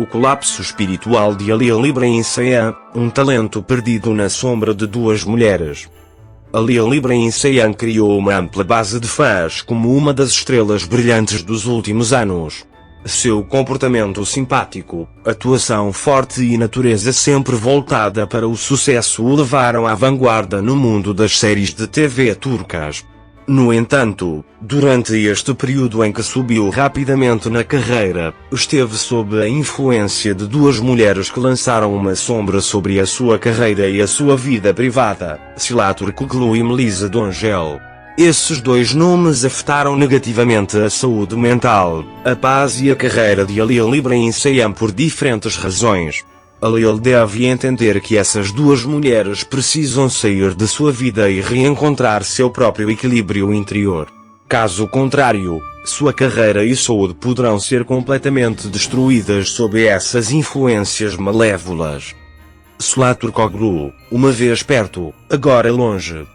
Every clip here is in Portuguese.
O colapso espiritual de Alil Ibrahim Saian, um talento perdido na sombra de duas mulheres. Alil Ibrahim Saian criou uma ampla base de fãs como uma das estrelas brilhantes dos últimos anos. Seu comportamento simpático, atuação forte e natureza sempre voltada para o sucesso o levaram à vanguarda no mundo das séries de TV turcas. No entanto, durante este período em que subiu rapidamente na carreira, esteve sob a influência de duas mulheres que lançaram uma sombra sobre a sua carreira e a sua vida privada, Sıla Türkoğlu e Melisa Dongel. Esses dois nomes afetaram negativamente a saúde mental, a paz e a carreira de Alil Ibrahim Saian por diferentes razões. Alil deve entender que essas duas mulheres precisam sair de sua vida e reencontrar seu próprio equilíbrio interior. Caso contrário, sua carreira e saúde poderão ser completamente destruídas sob essas influências malévolas. Sıla Türkoğlu, uma vez perto, agora longe.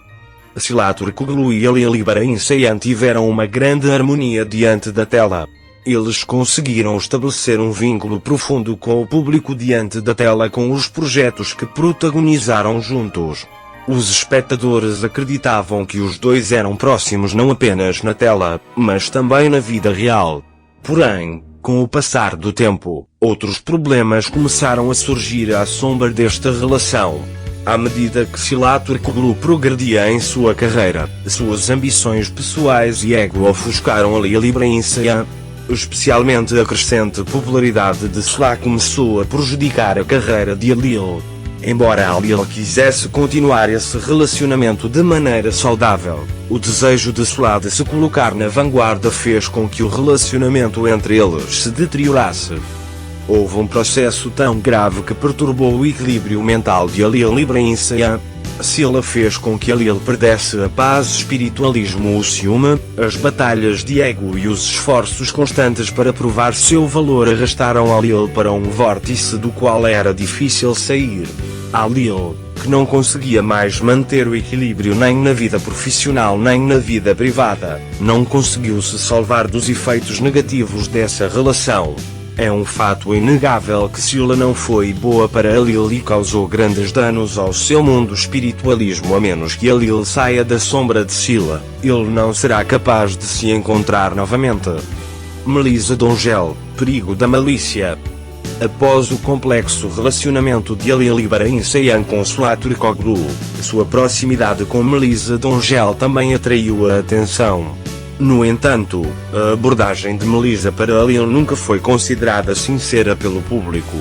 Sıla Türkoğlu e Alil Ibrahim Saian tiveram uma grande harmonia diante da tela. Eles conseguiram estabelecer um vínculo profundo com o público diante da tela com os projetos que protagonizaram juntos. Os espectadores acreditavam que os dois eram próximos não apenas na tela, mas também na vida real. Porém, com o passar do tempo, outros problemas começaram a surgir à sombra desta relação. À medida que Sıla Türkoğlu progredia em sua carreira, suas ambições pessoais e ego ofuscaram Alil Ibrahim Saian. Especialmente a crescente popularidade de Sıla começou a prejudicar a carreira de Alil. Embora Alil quisesse continuar esse relacionamento de maneira saudável, o desejo de Sıla de se colocar na vanguarda fez com que o relacionamento entre eles se deteriorasse. Houve um processo tão grave que perturbou o equilíbrio mental de Alil Ibrahim Saian. Sıla fez com que Alil perdesse a paz, espiritualismo, o ciúme, as batalhas de ego e os esforços constantes para provar seu valor arrastaram Alil para um vórtice do qual era difícil sair. Alil, que não conseguia mais manter o equilíbrio nem na vida profissional nem na vida privada, não conseguiu se salvar dos efeitos negativos dessa relação. É um fato inegável que Sıla não foi boa para Alil e causou grandes danos ao seu mundo espiritualismo. A menos que Alil saia da sombra de Sıla, ele não será capaz de se encontrar novamente. Melisa Dongel, perigo da malícia. Após o complexo relacionamento de Alil Ibrahim Saian com Sıla Türkoğlu, sua proximidade com Melisa Dongel também atraiu a atenção. No entanto, a abordagem de Melisa para Alil nunca foi considerada sincera pelo público.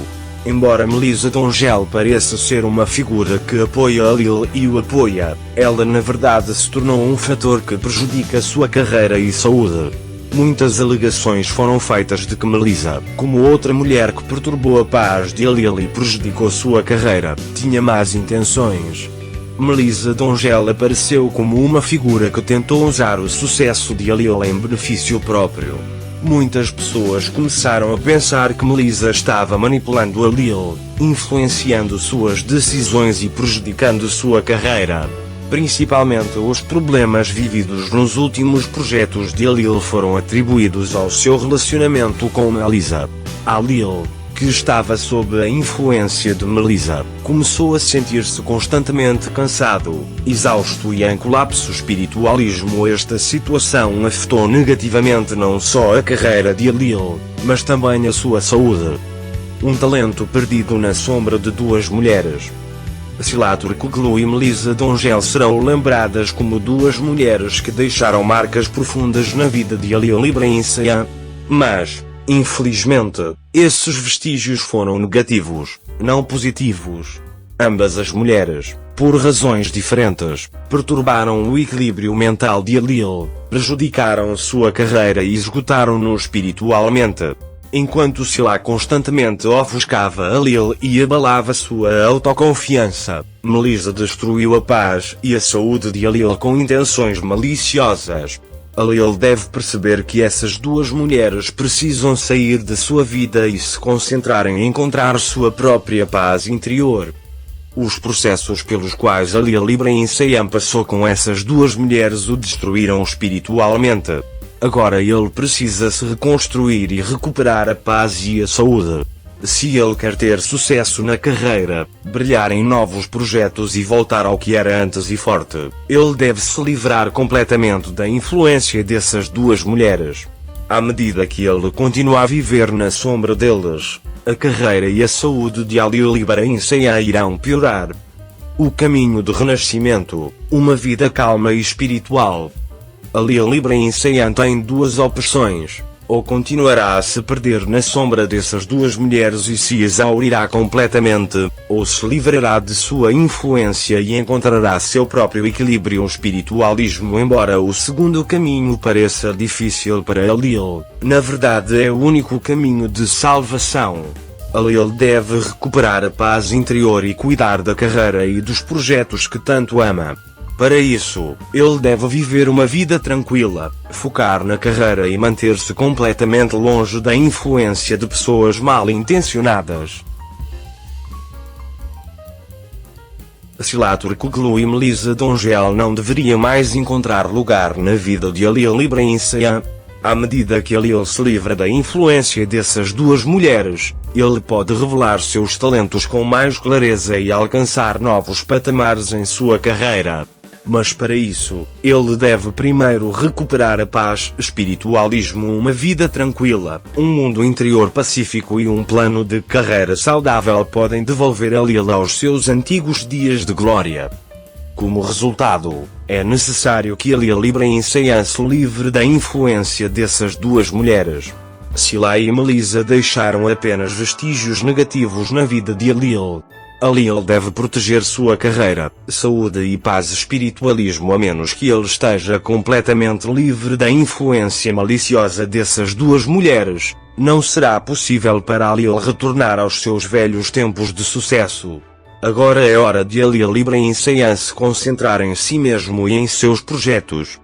Embora Melisa Dongel pareça ser uma figura que apoia Alil e o apoia, ela na verdade se tornou um fator que prejudica sua carreira e saúde. Muitas alegações foram feitas de que Melisa, como outra mulher que perturbou a paz de Alil e prejudicou sua carreira, tinha más intenções. Melisa Dongel apareceu como uma figura que tentou usar o sucesso de Alil em benefício próprio. Muitas pessoas começaram a pensar que Melisa estava manipulando Alil, influenciando suas decisões e prejudicando sua carreira. Principalmente os problemas vividos nos últimos projetos de Alil foram atribuídos ao seu relacionamento com Melisa. Alil, que estava sob a influência de Melisa, começou a sentir-se constantemente cansado, exausto e em colapso espiritualismo. Esta situação afetou negativamente não só a carreira de Alil, mas também a sua saúde. Um talento perdido na sombra de duas mulheres. Sıla Türkoğlu e Melisa Dongel serão lembradas como duas mulheres que deixaram marcas profundas na vida de Alil Ibrahim Saian. Mas, infelizmente, esses vestígios foram negativos, não positivos. Ambas as mulheres, por razões diferentes, perturbaram o equilíbrio mental de Alil, prejudicaram sua carreira e esgotaram-no espiritualmente. Enquanto Sıla constantemente ofuscava Alil e abalava sua autoconfiança, Melisa destruiu a paz e a saúde de Alil com intenções maliciosas. Alil deve perceber que essas duas mulheres precisam sair de sua vida e se concentrar em encontrar sua própria paz interior. Os processos pelos quais Alil Ibrahim Saian passou com essas duas mulheres o destruíram espiritualmente. Agora ele precisa se reconstruir e recuperar a paz e a saúde. Se ele quer ter sucesso na carreira, brilhar em novos projetos e voltar ao que era antes e forte, ele deve se livrar completamente da influência dessas duas mulheres. À medida que ele continua a viver na sombra deles, a carreira e a saúde de Ali Ibrahim Seian irão piorar. O caminho do renascimento, uma vida calma e espiritual. Ali Ibrahim Seian tem duas opções: ou continuará a se perder na sombra dessas duas mulheres e se exaurirá completamente, ou se livrará de sua influência e encontrará seu próprio equilíbrio. O espiritualismo, embora o segundo caminho pareça difícil para Alil, na verdade é o único caminho de salvação. Alil deve recuperar a paz interior e cuidar da carreira e dos projetos que tanto ama. Para isso, ele deve viver uma vida tranquila, focar na carreira e manter-se completamente longe da influência de pessoas mal intencionadas. Silatur Kuglu e Melissa Dongel não deveriam mais encontrar lugar na vida de Alil Ibrahim Seian. À medida que Alil se livra da influência dessas duas mulheres, ele pode revelar seus talentos com mais clareza e alcançar novos patamares em sua carreira. Mas para isso, ele deve primeiro recuperar a paz, espiritualismo, uma vida tranquila, um mundo interior pacífico e um plano de carreira saudável podem devolver Alil aos seus antigos dias de glória. Como resultado, é necessário que Alil Ibrahim Seian se livre da influência dessas duas mulheres. Sila e Melissa deixaram apenas vestígios negativos na vida de Alil. Alil deve proteger sua carreira, saúde e paz, espiritualismo, a menos que ele esteja completamente livre da influência maliciosa dessas duas mulheres. Não será possível para Alil retornar aos seus velhos tempos de sucesso. Agora é hora de Alil Ibrahim Seian se concentrar em si mesmo e em seus projetos.